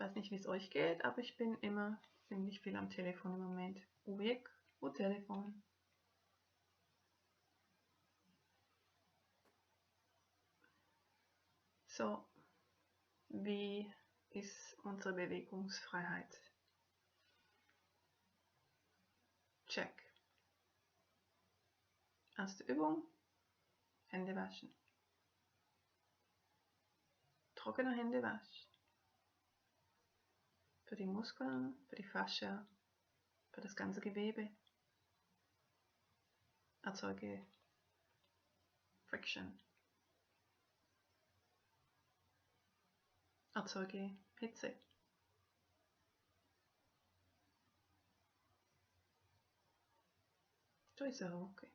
weiß nicht, wie es euch geht, aber ich bin immer ziemlich viel am Telefon im Moment. Uvijek u Telefon. So, wie ist unsere Bewegungsfreiheit? Check. Erste Übung, Hände waschen. Trockener Händewasch. Für die Muskeln, für die Fascia, für das ganze Gewebe. Erzeuge Friction. Erzeuge Hitze. To je za ruke.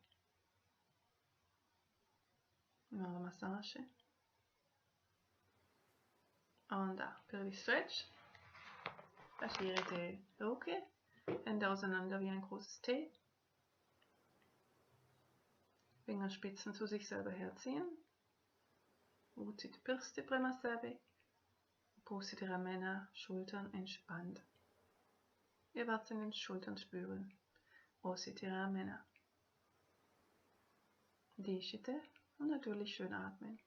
Malo masaže. Onda prvi stretch. Fasciere die Ruke. Hände auseinander wie ein großes T. Fingerspitzen zu sich selber herziehen. Vucit prsti prema sebi. Pustit die Ramena, Schultern entspannt. Ihr werdet in den Schultern spüren. Ossit die Ramena. Dišite und natürlich schön atmen.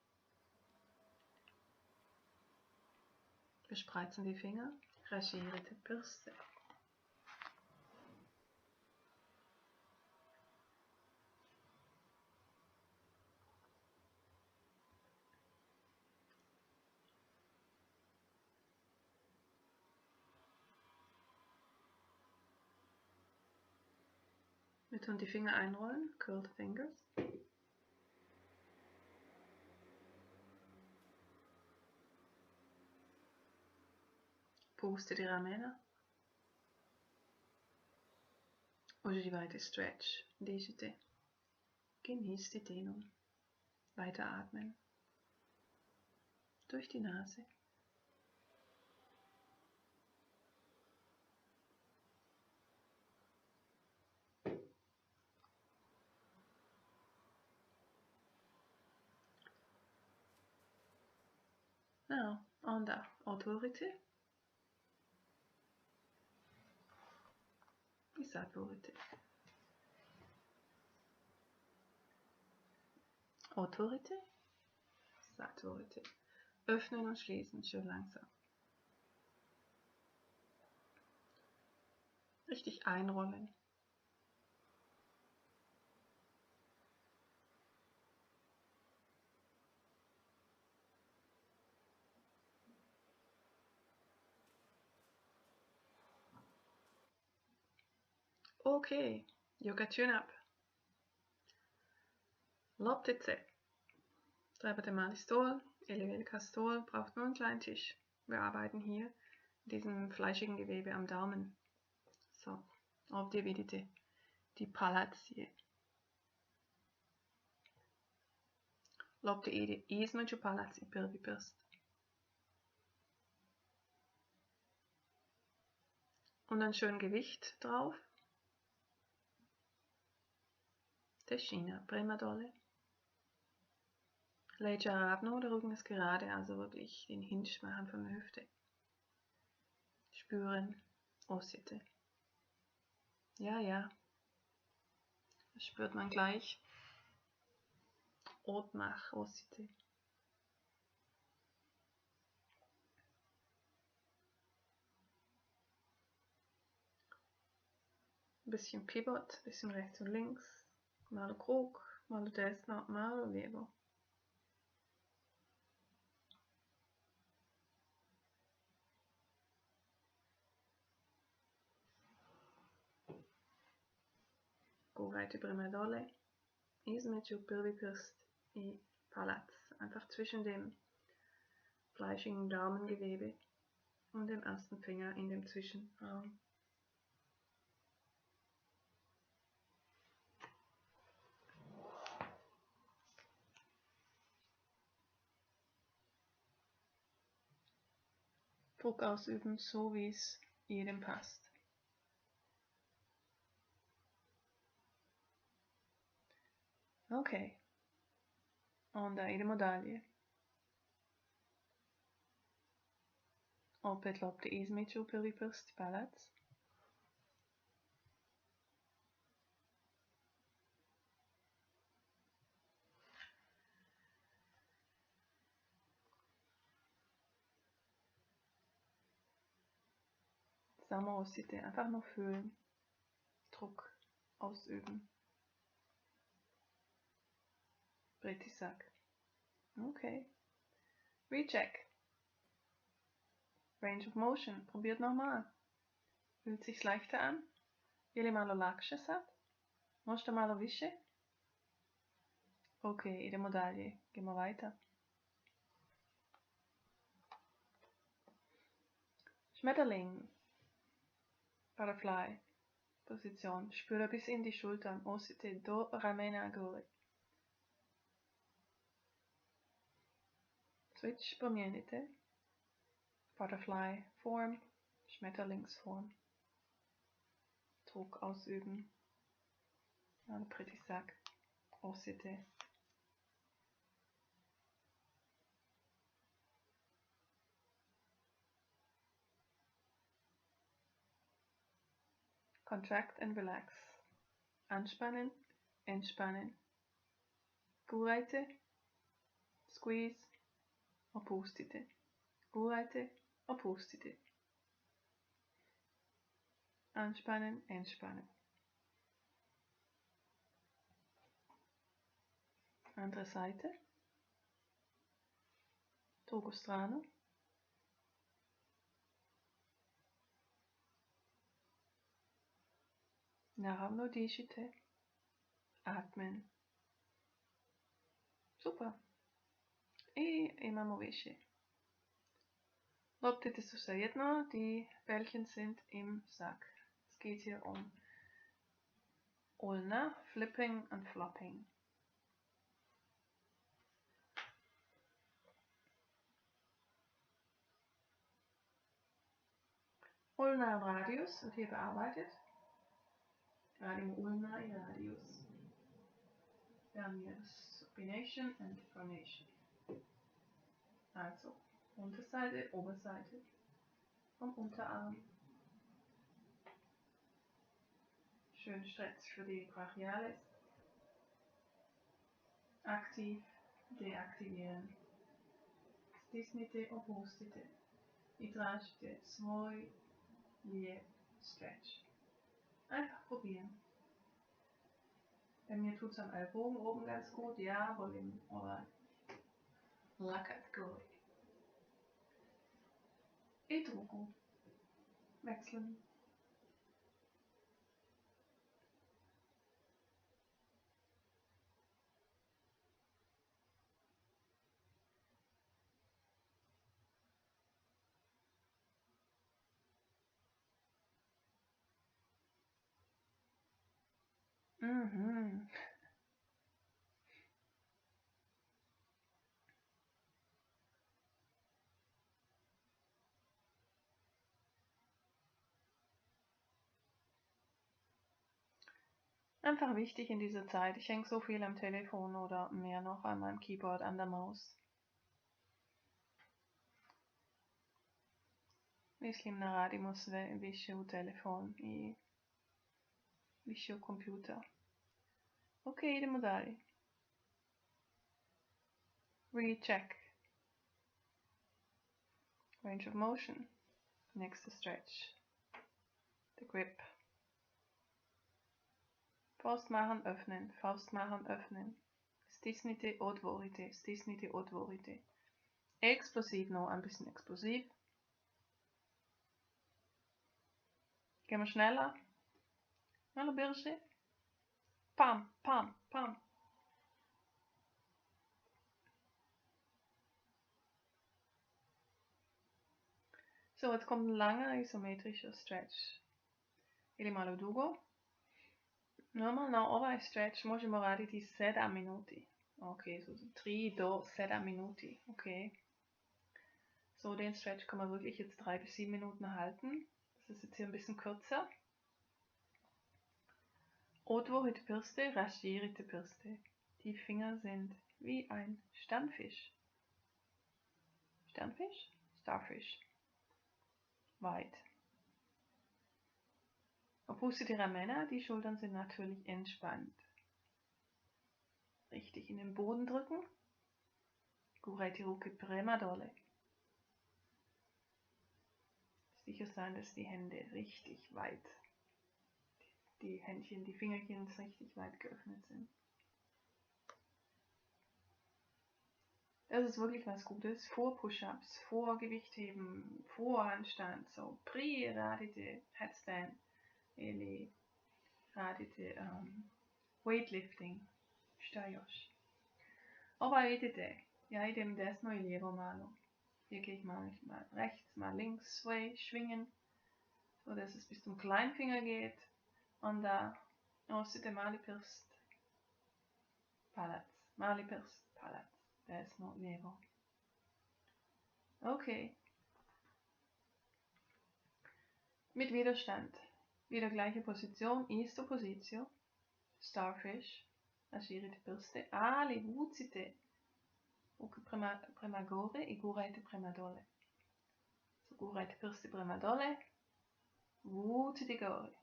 Wir spreizen die Finger. Rascirite prste. Wir tun die Finger einrollen, curled fingers. Puste die Ramena. Užívajte stretch. Dišite. Genießt die Dehnung. Weiter atmen. Durch die Nase. Now, onda autorite i saturite. Autorite, saturite. Öffnen und schließen, schön langsam. Richtig einrollen. Okay, Yoga Tune-Up. Loptice. Treibete Malistol, Elevelkastol, braucht nur einen kleinen Tisch. Wir arbeiten hier in diesem fleischigen Gewebe am Daumen. So, ovdje vidite die palacije. Lopte ide između palac i prvi prst. Und dann schön Gewicht drauf. Teschina, prima dole. Leđa ravno, der Rücken ist gerade, also wirklich den Hinge machen von der Hüfte. Spüren, osite. Ja, ja. Das spürt man gleich. Otmach, osite. Ein bisschen Pivot, ein bisschen rechts und links. Malo krug, malo desno, malo levo. Gurajte prima dole. Između prvi prst i palac. Einfach zwischen dem fleischigen Daumengewebe und dem ersten Finger in dem Zwischenraum. Druck ausüben, so wie es jedem passt. Okay. Onda idemo dalje. Opet lopte između prvi prst palac. Samo osjete, einfach nur fühlen. Druck ausüben. Pritisak. Okay. Recheck. Range of motion. Probiert nochmal. Fühlt sich's leichter an? Je li malo lakše sad? Možda malo više? Okay, idemo dalje. Gehen wir weiter. Schmetterling. Butterfly. Position. Spüre bis in die Schultern. Osjete do ramena gore. Switch promijenite. Butterfly Form. Schmetterlingsform. Druck ausüben. Malo pritisak. Osjete. Contract and relax. Anspannen, entspannen. Gurajte, squeeze, opustite. Gurajte, opustite. Anspannen, entspannen. Andere Seite. Drugu stranu. Naravno dišite. Atmen. Super. I imamo više. Loptice su svejedno, die Bällchen sind im Sack. Es geht hier um Ulna, Flipping und Flopping. Ulna im Radius wird hier bearbeitet. Gerade im Ulna im Radius. Wir haben hier Supination und Pronation. Also Unterseite, Oberseite vom Unterarm. Schön Stretch für die Brachialis. Aktiv deaktivieren. Stisnite, opustite. I tražite svoj lijep Stretch. Einfach probieren. Bei mir tut es am Ellbogen oben ganz gut, ja, wohl im Ohr. Lakat gori. I drugu. Wechseln. Mhm. Einfach wichtig in dieser Zeit. Ich hänge so viel am Telefon oder mehr noch an meinem Keyboard, an der Maus. Mislim ne radimo sve više u telefon I više u kompjuter. Ok, idemo dalje. Recheck. Range of motion. Next stretch. The grip. Faust machen, öffnen. Faust machen, öffnen. Stisnite, otvorite. Stisnite, otvorite. Explosiv, noch ein bisschen explosiv. Gehen wir schneller. Malo brže. Pam, pam, pam. So, jetzt kommt ein langer isometrischer Stretch. Ili malo dugo. Normalno ovaj stretch možemo raditi 7 minuti. Ok, so 3 do 7 minuti. Ok. So, den Stretch kann man wirklich jetzt 3 bis 7 Minuten halten. Das ist jetzt hier ein bisschen kürzer. Otvorite Pirste, rasierite Pirste. Die Finger sind wie ein Sternfisch. Sternfisch? Starfish. weit. Opuse di ramena, die Schultern sind natürlich entspannt. Richtig in den Boden drücken. Gurati ruke prema dole. Sicher sein, dass die Hände richtig weit, die Händchen, die Fingerchen richtig weit geöffnet sind. Das ist wirklich was Gutes. Vor Push-Ups, vor Gewichtheben, vor Handstand, so pre-radite headstand, ili radite weightlifting, stajoš. Aber vidite, ja idem desno ili levo malo. Hier gehe ich mal rechts, mal links, sway, schwingen, so dass es bis zum Kleinfinger geht. Und da nosite mali prst, palac, mali prst, palac, desno, levo. Okay. Mit Widerstand. Wieder gleiche Position, isto positio, starfish, agirite prste, ali vucite, uke prema gore i gurajte prema dole. So gurajte prste prema dole, vucite gore.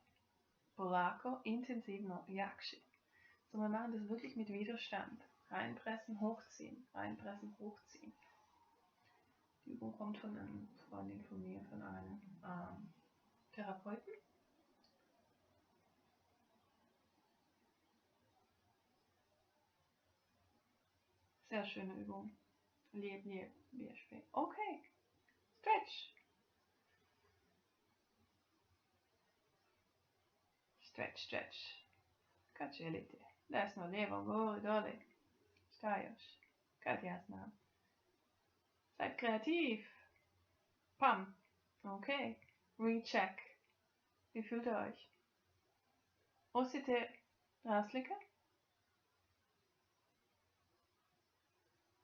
Polako, intensivno, jakše. So, wir machen das wirklich mit Widerstand. Reinpressen, hochziehen, reinpressen, hochziehen. Die Übung kommt von einem Freundin von mir, von einem Therapeuten. Sehr schöne Übung. Lieb, spät. Okay. Stretch. Stretch, stretch. Kachelite. Desno, levo, gore, dole. Stajoš. Katyasana. Seid kreativ. Pam. Okay. Recheck. Wie fühlt ihr euch? Osite Raslika?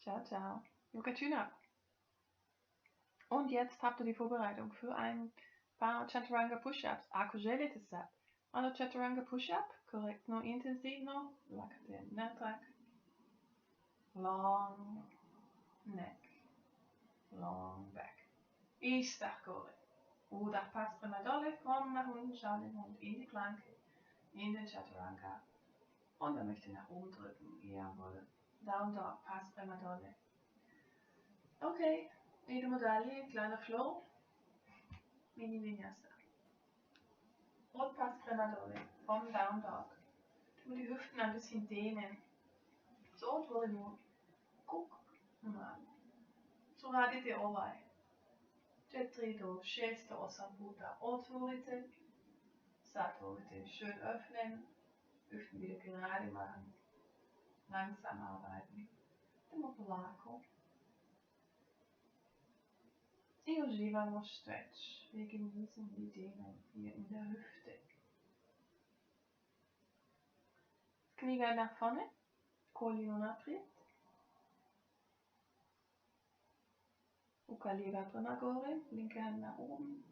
Ciao, ciao. Yoga Tune-Up. Und jetzt habt ihr die Vorbereitung für ein paar Chaturanga Push-Ups. Ako želite sad? Malo Chaturanga Push-Up. Korektno, intenzivno. Lakate natrag. Long neck. Long back. Istach gore. Udach passt prima dole. Komm nach unten, schau den Hund in die Planke. In den Chaturanga. Und er möchte nach oben drücken. Jawohl. Down Dog, passt prima dole. Okay. Jede Medaille, kleiner Flow. Mini Vinyasa. Und passt prima dole. Vom Down Dog. Tu die Hüften ein bisschen dehnen. So, otvorimo. Guck mal. So radite ovaj. 4 do 6 8 puta otvorite. Zatvorite. Schön öffnen. Hüften wieder gerade machen. Langsam arbeiten. Idemo polako. I uživamo stretch. Wir genießen die Dehnung hier in der Hüfte. Knie geht nach vorne. Kolino naprijed. Uka lijeva prema gore. Linke Hand nach oben.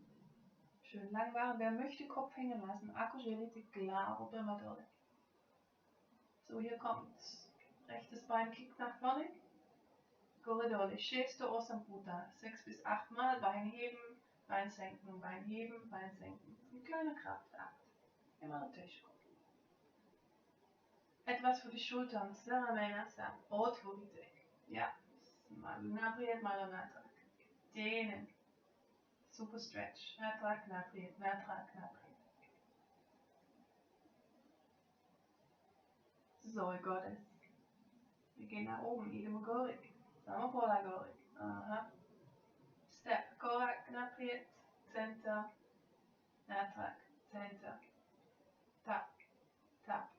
Schön lang machen. Wer möchte Kopf hängen lassen? Ako želite glavo prema dole. So, hier kommt's. Rechtes Bein kickt nach vorne. Gore dole. 6 do 8 puta. 6 bis 8 Mal. Bein heben, Bein senken, Bein heben, Bein senken. Ein kleiner Kraftakt. Immer noch Tisch. Etwas für die Schultern. Svaramena otvorite. Ja. Malo naprijed, malo natrag. Dehnen. Super Stretch. Natrag, naprijed, natrag, naprijed. So, Gottes. Wir gehen nach oben. Idemo gore. Samapola gore. Aha. Step. Korak, naprijed. Center. Natrag. Center. Tap. Tap.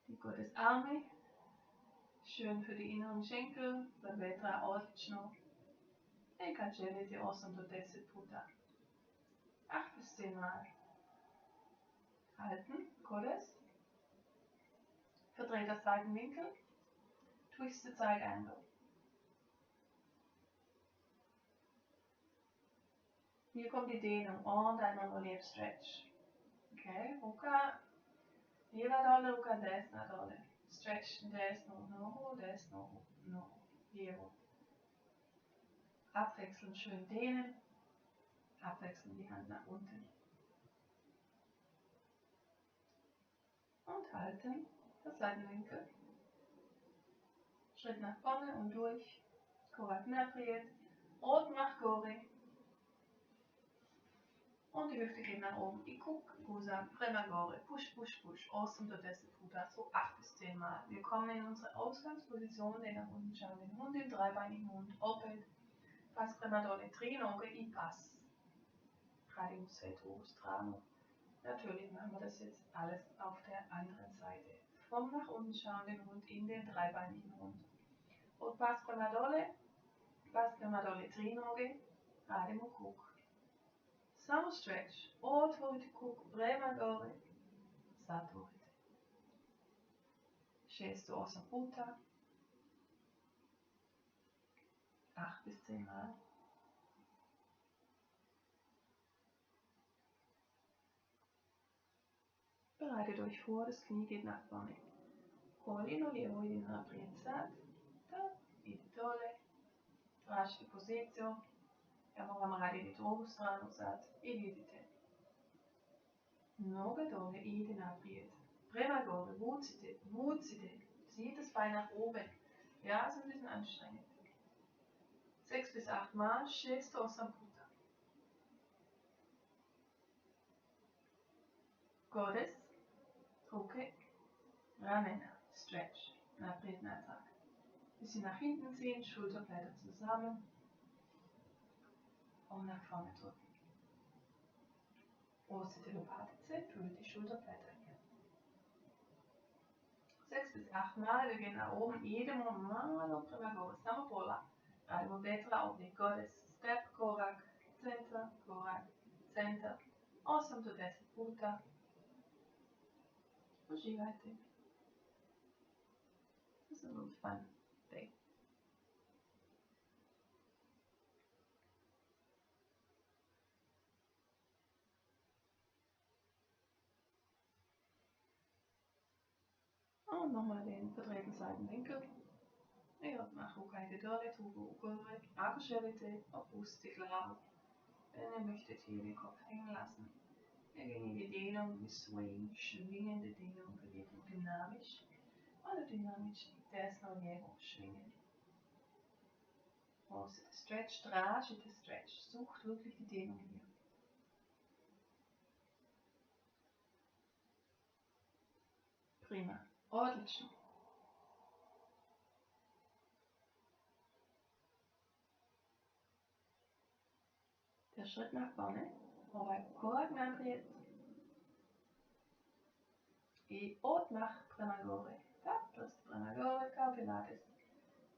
Die Gottes Arme. Schön für die inneren Schenkel. Vetra odlično. I kad želite 8 do 10 puta. 8 bis 10 Mal. Halten. Gottes. Verdrehter Seitenwinkel. Twisted side angle. Hier kommt die Dehnung und einmal Relief Stretch. Okay, ruka. Lijeva dole, ruka desna dole. Stretch desno nogu, desno no. Lijevo. Abwechselnd schön dehnen. Abwechselnd die Hand nach unten. Und halten das Seitenwinkel. Schritt nach vorne und durch. Korak napriet. Rot macht Gori. Und die Hüfte geht nach oben. Ikuk, Gusa, Premagore. Push, push, push. Awesome Dodesse Puta. So 8 bis 10 Mal. Wir kommen in unsere Ausgangsposition, den nach unten schauenden Hund, den dreibeinigen Hund. Opel. Pass Premadole Trinoge i Pass. Radius Retro Strano. Natürlich machen wir das jetzt alles auf der anderen Seite. Vom nach unten schauenden Hund in den dreibeinigen Hund. Und Pass Premadole Trinoge, Radimo Kuk. Summer Stretch, Autorite Kuk, Premagore, Satorite. Scesto Ossa Puta, 8 bis 10 Mal. Bereitet euch vor, das Knie geht nach vorne. Colino lievoi di una prienzat, iditole, traci di posizio, abbiamo di trovo strano sat, idite. Noge dole ide napriet. Premagore, wutzite, zieht das Bein nach oben. Ja, ist ein bisschen anstrengend. 6 bis 8 Mal, Scesto Ossa Puta. Godes, Drucke, Ramena, Stretch, Napriet, Natrak. Bisschen nach hinten ziehen, Schulterblätter zusammen und nach vorne drücken. Ostete Lopatice, fühlt die Schulterblätter hier. 6 bis 8 Mal, wir gehen nach oben, jedem Malo Premagore, Samapola, Radimo Vetra, Oblique Godes, Step, Korak, Center, Awesome Dodesse Puta, und Girate. This is a really fun thing. Und nochmal den verdrehten Seitenwinkel. Ja, mach ook eine Dörre, Tuge, Arschelite, Opuste, klar. Wenn ihr möchtet, hier den Kopf hängen lassen. Wir gehen in die Dehnung, die Swing, schwingende Dehnung, Bewegung dynamisch. Oder dynamisch, desno lijevo, schwingen. Ostete Stretch, tražite Stretch. Sucht wirklich die Dehnung hier. Prima. Odlično. Der Schritt nach vorne. Ovaj korak naprijed. I odmah prema gore. Tak, prst prema gore, kao Pilates.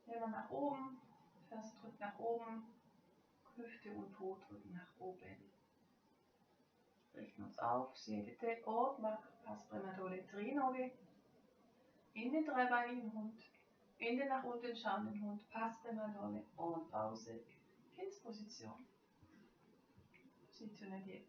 Nehmen wir nach oben. Ferse drückt nach oben. Hüfte und Po drücken nach oben. Richten uns auf. Siedete, odmah, Pass Premadole Trinoge. In den dreibeinigen Hund. In den nach unten schauenden Hund. Pass Premadole und Pause. Kindsposition. Positioniert.